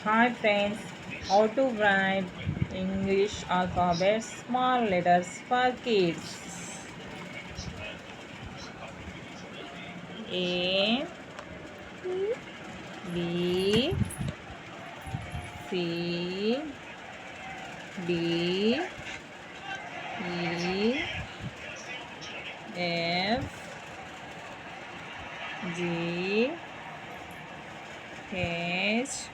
Hi friends, how to write English alphabet small letters for kids. A B C D E F G H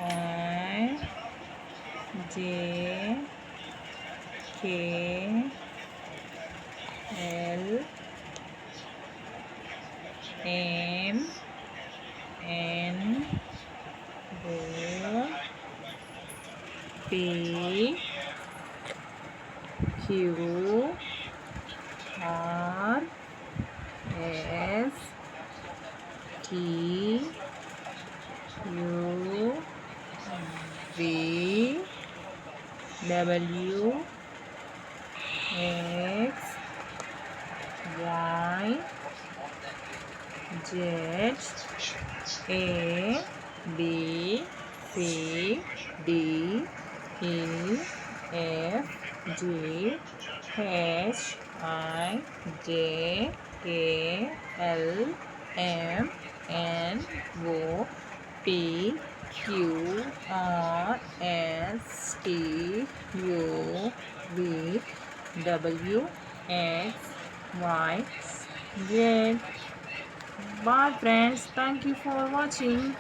I J K L M N O P Q R S T U V W X Y Z A B C D E F G H I J K L M N O P Q R S T U V W X Y Z. Bye friends, thank you for watching.